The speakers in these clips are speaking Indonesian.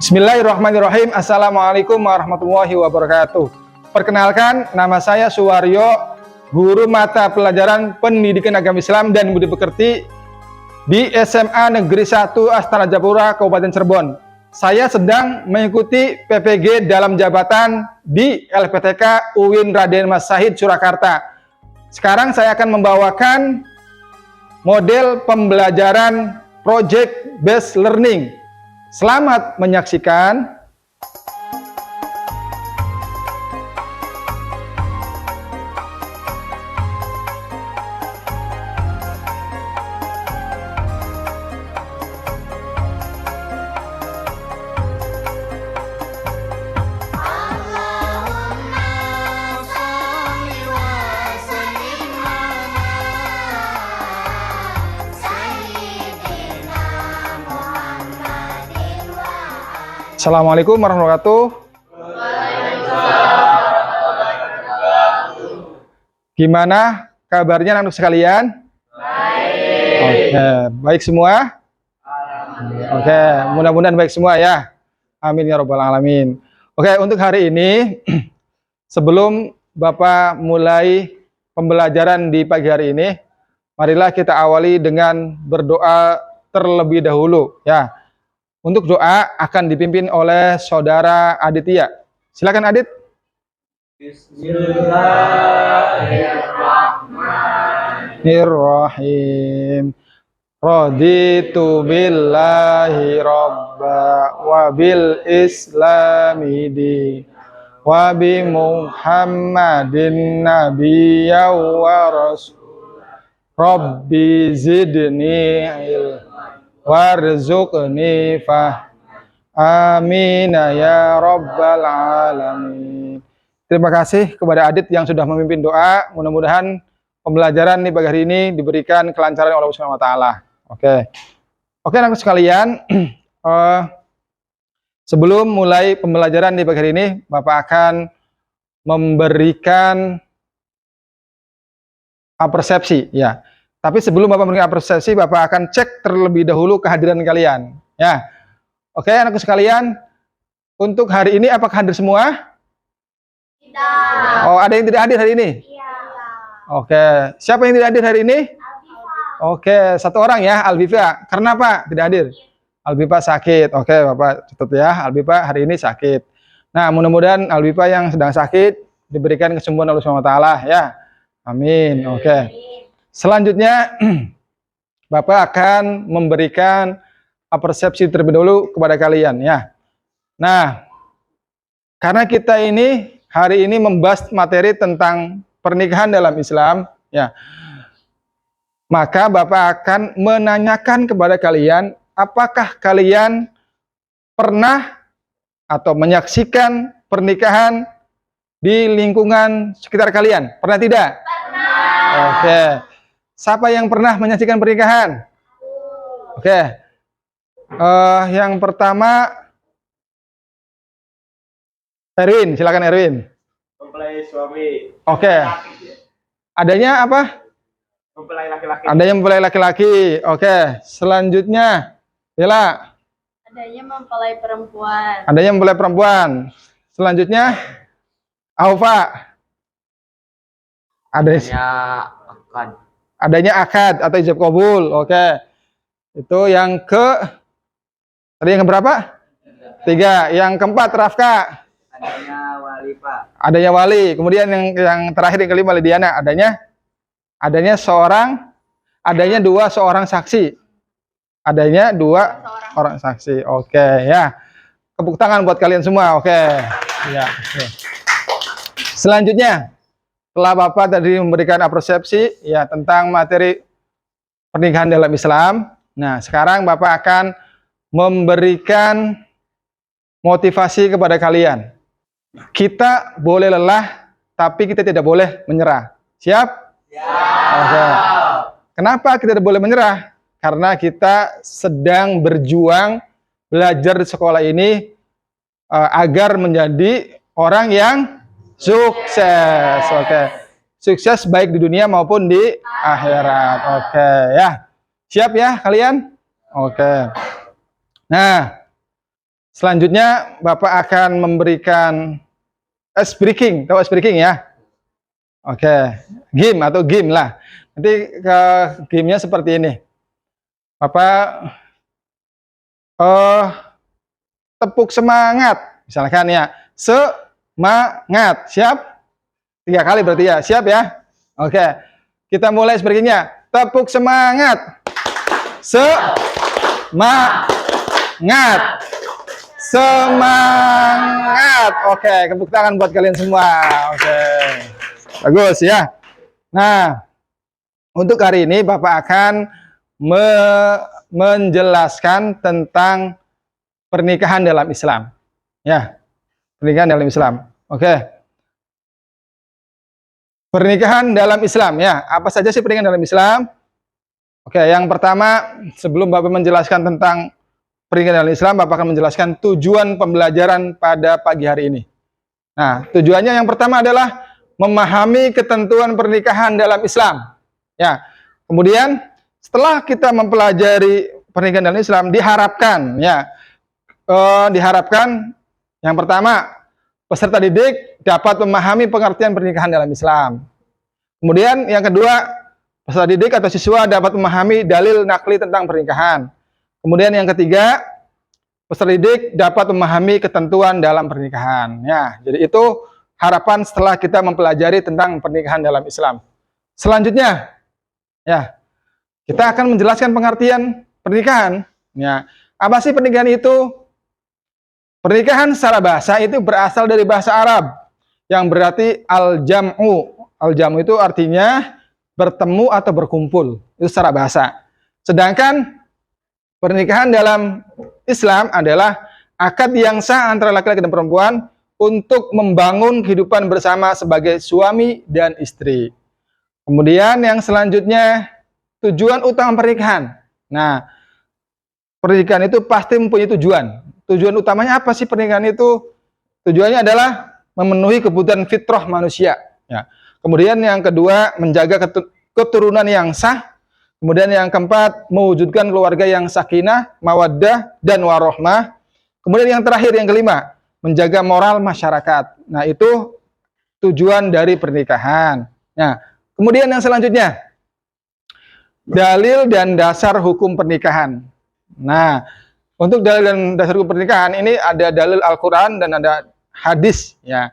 Bismillahirrahmanirrahim. Assalamualaikum warahmatullahi wabarakatuh. Perkenalkan, nama saya Suwaryo, guru mata pelajaran Pendidikan Agama Islam dan Budi Pekerti di SMA Negeri 1 Astana Japura, Kabupaten Cirebon. Saya sedang mengikuti PPG dalam jabatan di LPTK UIN Raden Mas Sahid Surakarta. Sekarang saya akan membawakan model pembelajaran Project Based Learning. Selamat menyaksikan. Assalamualaikum warahmatullahi wabarakatuh. Gimana kabarnya anak sekalian? Baik. Oke, baik semua? Oke, mudah-mudahan baik semua ya. Amin ya robbal alamin. Oke, untuk hari ini sebelum Bapak mulai pembelajaran di pagi hari ini, marilah kita awali dengan berdoa terlebih dahulu ya. Untuk doa akan dipimpin oleh Saudara Aditya. Silakan Adit. Bismillahirrahmanirrahim. Raditu billahi robba wa bil islami di wa bi Muhammadin nabiyya wa rasul. Rabbi zidni ilma warzuqni fah. Amin ya rabbal alamin. Terima kasih kepada Adit yang sudah memimpin doa. Mudah-mudahan pembelajaran di pagi hari ini diberikan kelancaran oleh Allah Subhanahu wa taala. Oke, anak sekalian, sebelum mulai pembelajaran di pagi hari ini, Bapak akan memberikan persepsi ya. Tapi sebelum Bapak memberikan persepsi, Bapak akan cek terlebih dahulu kehadiran kalian. Ya, oke anakku sekalian, untuk hari ini apakah hadir semua? Tidak. Oh, ada yang tidak hadir hari ini? Iya. Oke, siapa yang tidak hadir hari ini? Albifa. Oke, satu orang ya, Albifa. Karena apa tidak hadir? Albifa sakit. Oke, Bapak catat ya, Albifa hari ini sakit. Nah, mudah-mudahan Albifa yang sedang sakit diberikan kesembuhan oleh Allah SWT ya. Amin. Oke. Selanjutnya, Bapak akan memberikan persepsi terlebih dahulu kepada kalian ya. Nah, karena kita ini hari ini membahas materi tentang pernikahan dalam Islam ya, maka Bapak akan menanyakan kepada kalian, apakah kalian pernah atau menyaksikan pernikahan di lingkungan sekitar kalian? Pernah tidak? Pernah. Oke. Siapa yang pernah menyaksikan pernikahan? Oke. Yang pertama Erwin, silakan Erwin. Mempelai suami. Oke. Adanya apa? Mempelai laki-laki. Adanya mempelai laki-laki. Oke. Selanjutnya, Bella. Adanya mempelai perempuan. Adanya mempelai perempuan. Selanjutnya, Aufa. Adanya akad. Adanya akad atau ijab kabul. Oke. Itu yang tadi yang keberapa? 3. Yang keempat, Rafka. Adanya wali, Pak. Adanya wali. Kemudian yang terakhir yang kelima, Lidiana. Adanya dua seorang saksi. Adanya dua orang saksi. Oke ya. Tepuk tangan buat kalian semua. Oke. Ya. Oke. Selanjutnya, setelah Bapak tadi memberikan persepsi ya tentang materi pernikahan dalam Islam. Nah, sekarang Bapak akan memberikan motivasi kepada kalian. Kita boleh lelah, tapi kita tidak boleh menyerah. Siap? Siap. Oke. Kenapa kita tidak boleh menyerah? Karena kita sedang berjuang belajar di sekolah ini agar menjadi orang yang sukses. Oke. Sukses baik di dunia maupun di akhirat. Oke ya. Siap ya kalian? Oke. Nah, Selanjutnya Bapak akan memberikan ice breaking. Tahu ice breaking ya? Oke, game atau game lah. Nanti ke gamenya seperti ini. Bapak tepuk semangat. Misalkan ya, semangat. Siap? 3 kali berarti ya. Siap ya? Oke. Kita mulai ice breakingnya. Tepuk semangat. Semangat. Semangat. Oke, tepuk tangan buat kalian semua. Oke. Bagus ya. Nah, untuk hari ini Bapak akan menjelaskan tentang pernikahan dalam Islam. Ya. Pernikahan dalam Islam. Oke. Pernikahan dalam Islam ya. Apa saja sih pernikahan dalam Islam? Oke, yang pertama sebelum Bapak menjelaskan tentang pernikahan dalam Islam, Bapak akan menjelaskan tujuan pembelajaran pada pagi hari ini. Nah, tujuannya yang pertama adalah memahami ketentuan pernikahan dalam Islam. Ya. Kemudian setelah kita mempelajari pernikahan dalam Islam, diharapkan yang pertama peserta didik dapat memahami pengertian pernikahan dalam Islam. Kemudian yang kedua, peserta didik atau siswa dapat memahami dalil nakli tentang pernikahan. Kemudian yang ketiga, peserta didik dapat memahami ketentuan dalam pernikahan. Ya, jadi itu harapan setelah kita mempelajari tentang pernikahan dalam Islam. Selanjutnya, ya, kita akan menjelaskan pengertian pernikahan. Ya, apa sih pernikahan itu? Pernikahan secara bahasa itu berasal dari bahasa Arab yang berarti al-jam'u. Al-jam'u itu artinya bertemu atau berkumpul. Itu secara bahasa. Sedangkan pernikahan dalam Islam adalah akad yang sah antara laki-laki dan perempuan untuk membangun kehidupan bersama sebagai suami dan istri. Kemudian yang selanjutnya, tujuan utama pernikahan. Nah, pernikahan itu pasti mempunyai tujuan. Tujuan utamanya apa sih pernikahan itu? Tujuannya adalah memenuhi kebutuhan fitrah manusia. Ya. Kemudian yang kedua, menjaga keturunan yang sah. Kemudian yang keempat, mewujudkan keluarga yang sakinah, mawaddah, dan warohmah. Kemudian yang terakhir, yang kelima, menjaga moral masyarakat. Nah, itu tujuan dari pernikahan. Nah, kemudian yang selanjutnya, dalil dan dasar hukum pernikahan. Nah, untuk dalil dan dasar hukum pernikahan ini ada dalil Al-Quran dan ada hadis. Ya.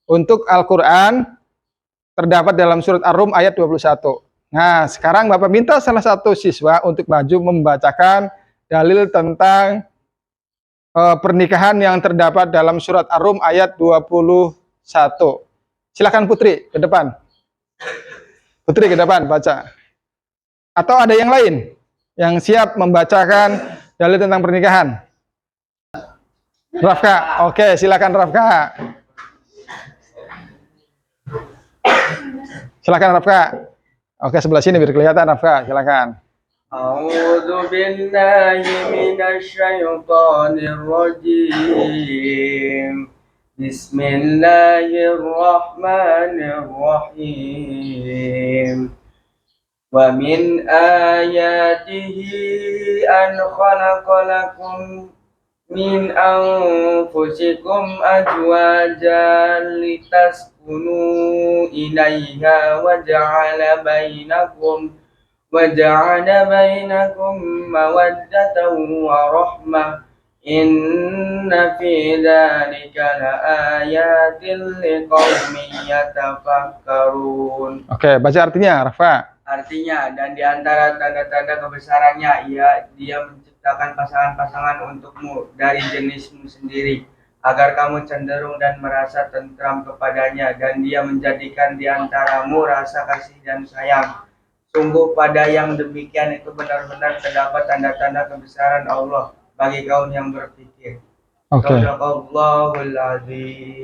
Untuk Al-Quran terdapat dalam surat Ar-Rum ayat 21. Nah, sekarang Bapak minta salah satu siswa untuk maju membacakan dalil tentang pernikahan yang terdapat dalam surat Ar-Rum ayat 21. Silakan Putri ke depan. Putri ke depan baca. Atau ada yang lain yang siap membacakan dalil tentang pernikahan? Rafka. Oke, silakan Rafka. Silakan Rafka. Oke, sebelah sini biar kelihatan Rafka. Silakan. A'udzu billahi minasy syaithanir rajim. Bismillahirrahmanirrahim. Wa min ayatihi an khalaqalakum min anfusikum azwajan litaskunu ilaiha wa ja'ala bainakum mawaddatan wa rahmah. Inna fi dzalika laayatin liqaumin yatafakkarun. Oke, baca artinya, Rafa. Artinya, dan di antara tanda-tanda kebesarannya, dia menciptakan pasangan-pasangan untukmu dari jenismu sendiri, agar kamu cenderung dan merasa tentram kepadanya, dan dia menjadikan di antaramu rasa kasih dan sayang. Sungguh pada yang demikian itu benar-benar terdapat tanda-tanda kebesaran Allah bagi kaum yang berpikir. Oke.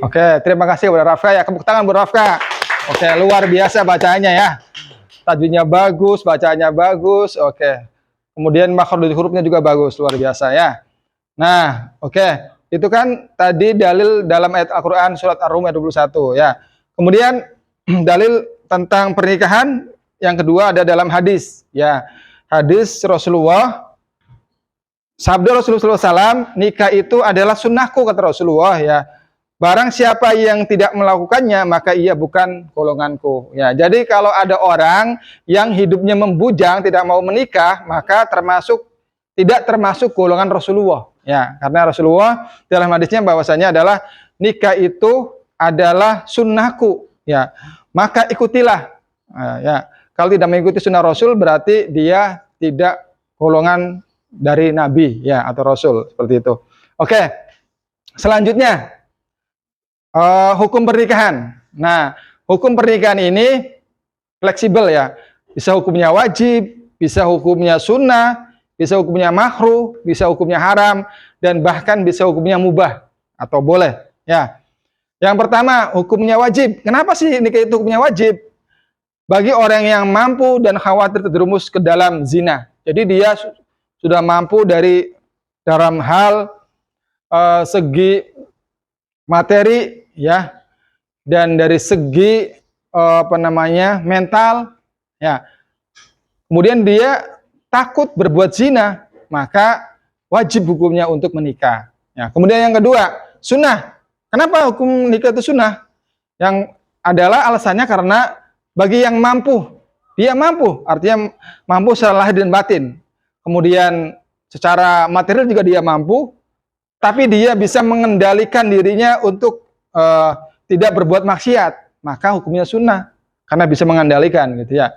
Oke, terima kasih kepada Rafka ya. Tepuk tangan buat Rafka. Oke, luar biasa bacanya ya. Tajwidnya bagus, bacaannya bagus. Oke. Kemudian makhraj hurufnya juga bagus, luar biasa ya. Nah, oke. Itu kan tadi dalil dalam ayat Al-Qur'an surat Ar-Rum ayat 21 ya. Kemudian dalil tentang pernikahan yang kedua ada dalam hadis ya. Hadis Rasulullah Sabda Rasulullah SAW, nikah itu adalah sunnahku, kata Rasulullah ya. Barang siapa yang tidak melakukannya, maka ia bukan golonganku. Ya, jadi kalau ada orang yang hidupnya membujang, tidak mau menikah, maka tidak termasuk golongan Rasulullah. Ya, karena Rasulullah dalam hadisnya bahwasanya adalah nikah itu adalah sunnahku. Ya, maka ikutilah. Ya, kalau tidak mengikuti sunnah Rasul berarti dia tidak golongan dari Nabi ya atau Rasul seperti itu. Oke, selanjutnya. Hukum pernikahan. Nah, hukum pernikahan ini fleksibel ya. Bisa hukumnya wajib, bisa hukumnya sunnah, bisa hukumnya makruh, bisa hukumnya haram, dan bahkan bisa hukumnya mubah atau boleh. Ya. Yang pertama, hukumnya wajib. Kenapa sih nikah itu hukumnya wajib? Bagi orang yang mampu dan khawatir terjerumus ke dalam zina. Jadi dia sudah mampu dalam hal segi materi ya, dan dari segi mental ya, kemudian dia takut berbuat zina, maka wajib hukumnya untuk menikah ya. Kemudian yang kedua, sunnah. Kenapa hukum nikah itu sunnah? Yang adalah alasannya karena bagi yang mampu, dia mampu, artinya mampu secara lahir dan batin, kemudian secara material juga dia mampu, tapi dia bisa mengendalikan dirinya untuk tidak berbuat maksiat, maka hukumnya sunnah karena bisa mengendalikan gitu ya.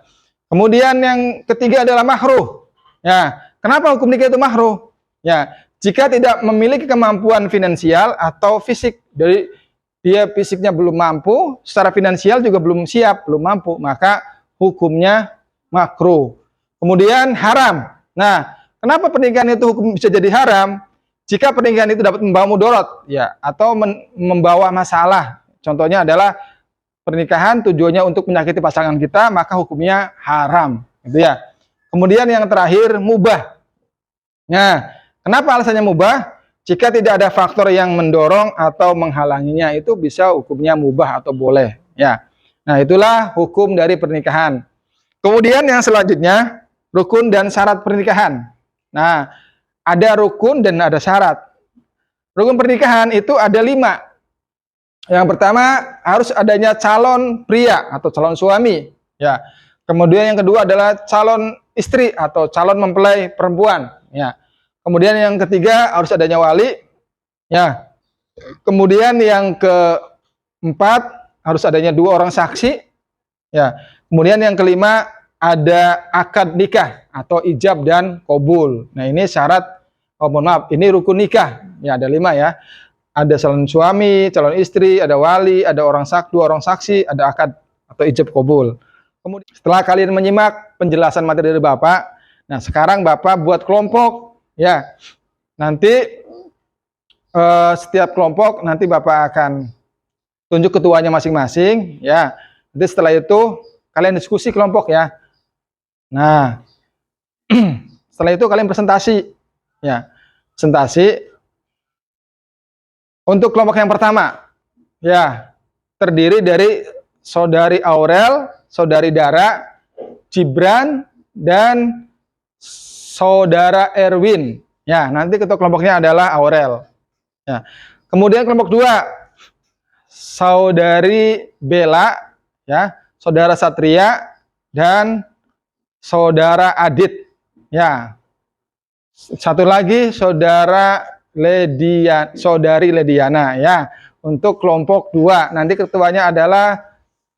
Kemudian yang ketiga adalah makruh. Ya, kenapa hukum nikah itu makruh? Ya, jika tidak memiliki kemampuan finansial atau fisik, dari dia fisiknya belum mampu, secara finansial juga belum siap, belum mampu, maka hukumnya makruh. Kemudian haram. Nah, kenapa pernikahan itu hukum bisa jadi haram? Jika pernikahan itu dapat membawa mudarat ya, atau membawa masalah. Contohnya adalah pernikahan tujuannya untuk menyakiti pasangan kita, maka hukumnya haram, gitu ya. Kemudian yang terakhir mubah. Nah, kenapa alasannya mubah? Jika tidak ada faktor yang mendorong atau menghalanginya, itu bisa hukumnya mubah atau boleh, ya. Nah, itulah hukum dari pernikahan. Kemudian yang selanjutnya, rukun dan syarat pernikahan. Nah, ada rukun dan ada syarat. Rukun pernikahan itu ada 5. Yang pertama harus adanya calon pria atau calon suami, ya. Kemudian yang kedua adalah calon istri atau calon mempelai perempuan, ya. Kemudian yang ketiga harus adanya wali, ya. Kemudian yang keempat harus adanya 2 orang saksi, ya. Kemudian yang kelima ada akad nikah atau ijab dan qabul. Nah, ini syarat, mohon maaf, ini rukun nikah. Ya, ada 5 ya. Ada calon suami, calon istri, ada wali, ada 2 orang saksi, ada akad atau ijab qabul. Kemudian setelah kalian menyimak penjelasan materi dari Bapak, nah sekarang Bapak buat kelompok ya. Nanti setiap kelompok nanti Bapak akan tunjuk ketuanya masing-masing ya. Nanti setelah itu kalian diskusi kelompok ya. Nah, setelah itu kalian presentasi ya. Presentasi untuk kelompok yang pertama ya, terdiri dari saudari Aurel, saudari Dara, Gibran, dan saudara Erwin. Ya, nanti ketua kelompoknya adalah Aurel. Ya. Kemudian kelompok 2, saudari Bella, ya, saudara Satria, dan saudara Adit. Ya. Satu lagi saudari Lediana ya. Untuk kelompok 2 nanti ketuanya adalah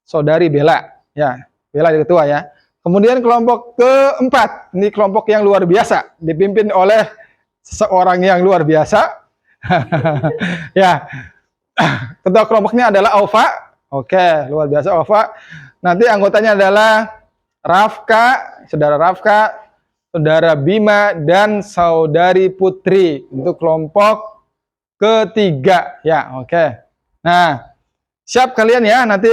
saudari Bella ya. Bella jadi ketua ya. Kemudian kelompok keempat, ini kelompok yang luar biasa, dipimpin oleh seorang yang luar biasa. Ya. Ketua kelompoknya adalah Aufa. Oke, luar biasa Aufa. Nanti anggotanya adalah Rafka, saudara Rafka, saudara Bima, dan saudari Putri untuk kelompok ketiga ya. Oke. Nah, siap kalian ya, nanti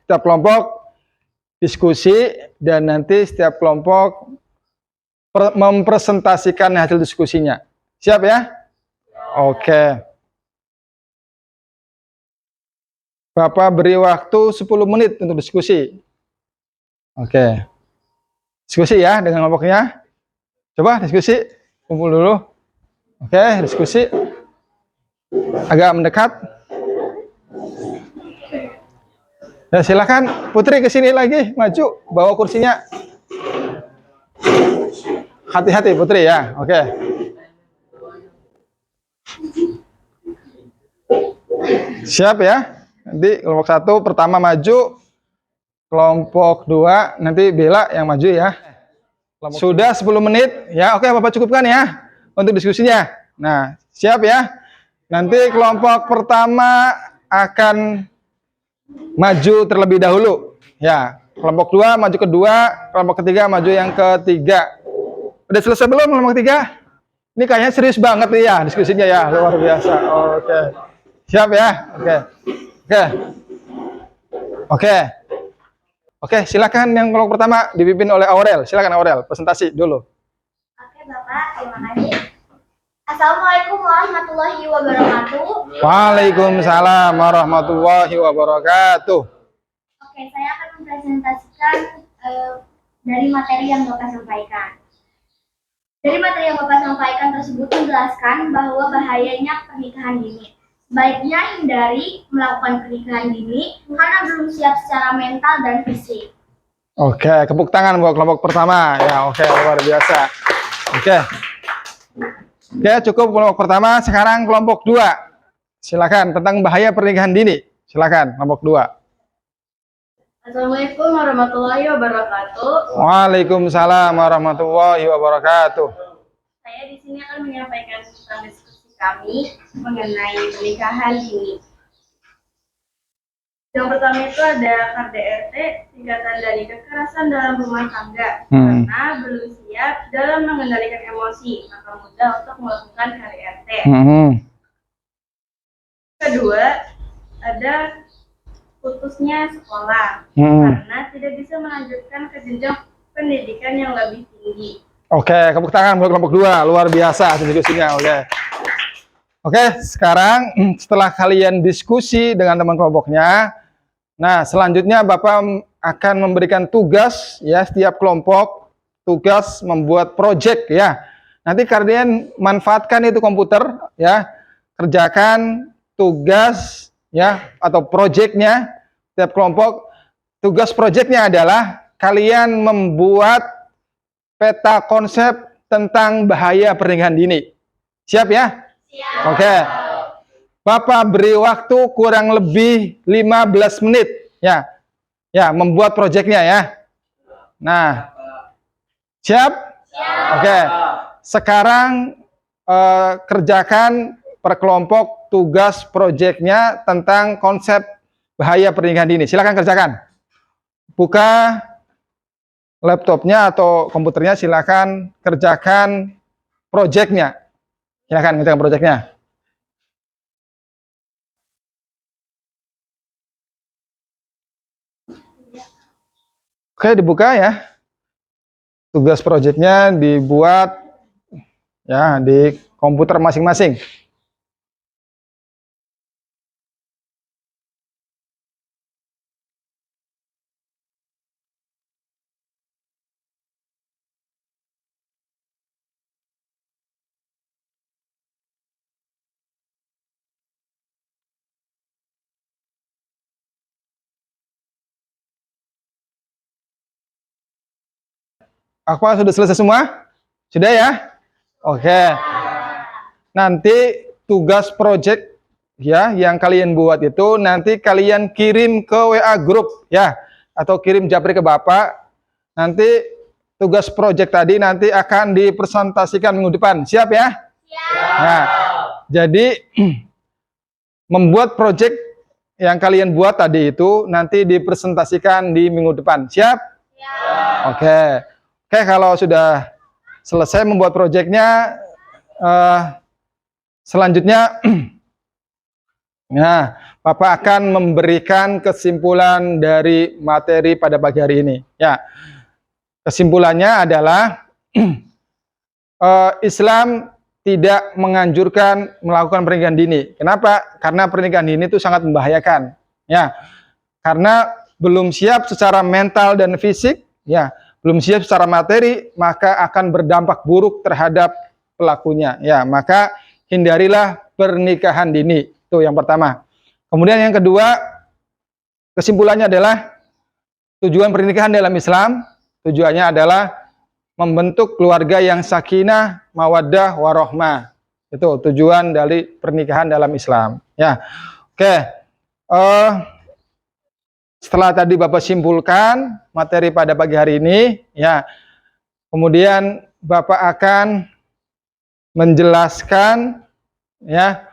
setiap kelompok diskusi dan nanti setiap kelompok mempresentasikan hasil diskusinya. Siap ya? Oke. Bapak beri waktu 10 menit untuk diskusi. Oke. Diskusi ya dengan kelompoknya. Coba diskusi, kumpul dulu. Oke, diskusi. Agak mendekat. Ya, silakan Putri ke sini lagi, maju, bawa kursinya. Hati-hati Putri ya. Oke. Siap ya. Nanti kelompok 1 pertama maju, kelompok 2 nanti Bella yang maju ya. Sudah 10 menit ya. Oke, Bapak cukupkan ya untuk diskusinya. Nah, siap ya. Nanti kelompok pertama akan maju terlebih dahulu. Ya, kelompok 2 maju kedua, kelompok ketiga maju yang ketiga. Udah selesai belum kelompok 3? Ini kayaknya serius banget nih ya diskusinya ya, luar biasa. Oke. Siap ya? Oke. Oke. Oke. Oke, silakan yang kelompok pertama dipimpin oleh Aurel. Silakan Aurel, presentasi dulu. Oke Bapak, terima kasih. Assalamualaikum warahmatullahi wabarakatuh. Waalaikumsalam warahmatullahi wabarakatuh. Oke, saya akan mempresentasikan dari materi yang Bapak sampaikan. Dari materi yang Bapak sampaikan tersebut menjelaskan bahwa bahayanya pernikahan dini. Sebaiknya hindari melakukan pernikahan dini karena belum siap secara mental dan fisik. Oke, tepuk tangan buat kelompok pertama. Ya, oke, luar biasa. Oke. Oke, cukup kelompok pertama. Sekarang kelompok 2. Silakan tentang bahaya pernikahan dini. Silakan kelompok 2. Assalamualaikum warahmatullahi wabarakatuh. Waalaikumsalam warahmatullahi wabarakatuh. Saya di sini akan menyampaikan tentang diskusi kami mengenai pernikahan dini. Yang pertama itu ada KDRT, singkatan dari kekerasan dalam rumah tangga, karena belum siap dalam mengendalikan emosi, maka mudah untuk melakukan KDRT. Kedua, ada putusnya sekolah, karena tidak bisa melanjutkan ke jenjang pendidikan yang lebih tinggi. Oke, tepuk tangan buat kelompok 2. Luar biasa diskusinya. Oke, sekarang setelah kalian diskusi dengan teman kelompoknya, nah selanjutnya Bapak akan memberikan tugas ya, setiap kelompok tugas membuat project ya. Nanti kalian manfaatkan itu komputer ya, kerjakan tugas ya atau projectnya. Setiap kelompok tugas projectnya adalah kalian membuat peta konsep tentang bahaya pernikahan dini. Siap ya? Siap. Oke. Bapak beri waktu kurang lebih 15 menit ya. Ya, membuat projectnya ya. Nah. Siap? Siap. Oke. Sekarang kerjakan per kelompok tugas projectnya tentang konsep bahaya pernikahan dini. Silakan kerjakan. Buka laptopnya atau komputernya, silakan kerjakan projectnya. Silakan kerjakan projectnya. Oke, dibuka ya. Tugas projectnya dibuat ya di komputer masing-masing. Apa sudah selesai semua? Sudah ya? Oke. Nanti tugas project ya yang kalian buat itu nanti kalian kirim ke WA grup ya atau kirim japri ke Bapak. Nanti tugas project tadi nanti akan dipresentasikan minggu depan. Siap ya? Siap. Nah, jadi membuat project yang kalian buat tadi itu nanti dipresentasikan di minggu depan. Siap? Siap. Oke. Oke, kalau sudah selesai membuat proyeknya, selanjutnya, nah, Bapak akan memberikan kesimpulan dari materi pada pagi hari ini. Ya, kesimpulannya adalah Islam tidak menganjurkan melakukan pernikahan dini. Kenapa? Karena pernikahan dini itu sangat membahayakan. Ya, karena belum siap secara mental dan fisik. Ya. belum siap secara materi, maka akan berdampak buruk terhadap pelakunya. Ya, maka hindarilah pernikahan dini. Itu yang pertama. Kemudian yang kedua, kesimpulannya adalah tujuan pernikahan dalam Islam, tujuannya adalah membentuk keluarga yang sakinah, mawaddah, warohmah. Itu tujuan dari pernikahan dalam Islam. Ya, oke. Setelah tadi Bapak simpulkan materi pada pagi hari ini, ya, kemudian Bapak akan menjelaskan, ya,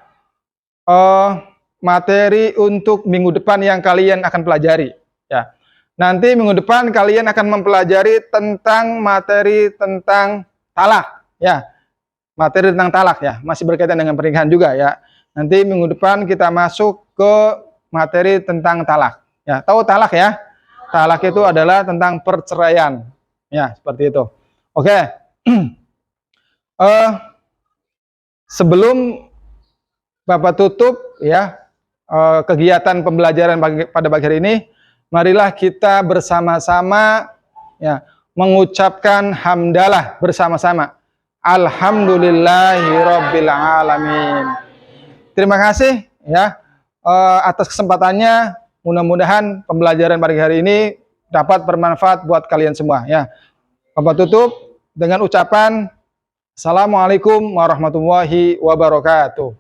materi untuk minggu depan yang kalian akan pelajari. Ya, nanti minggu depan kalian akan mempelajari tentang materi tentang talak. Ya, materi tentang talak, ya, masih berkaitan dengan pernikahan juga, ya. Nanti minggu depan kita masuk ke materi tentang talak. Ya, tahu talak, ya? Talak itu adalah tentang perceraian. Ya, seperti itu. Oke. Sebelum Bapak tutup, ya, kegiatan pembelajaran pada pagi hari ini, marilah kita bersama-sama, ya, mengucapkan hamdalah bersama-sama. Alhamdulillahirabbil alamin. Terima kasih, ya, atas kesempatannya. Mudah-mudahan pembelajaran pagi hari ini dapat bermanfaat buat kalian semua, ya. Bapak tutup dengan ucapan Assalamualaikum warahmatullahi wabarakatuh.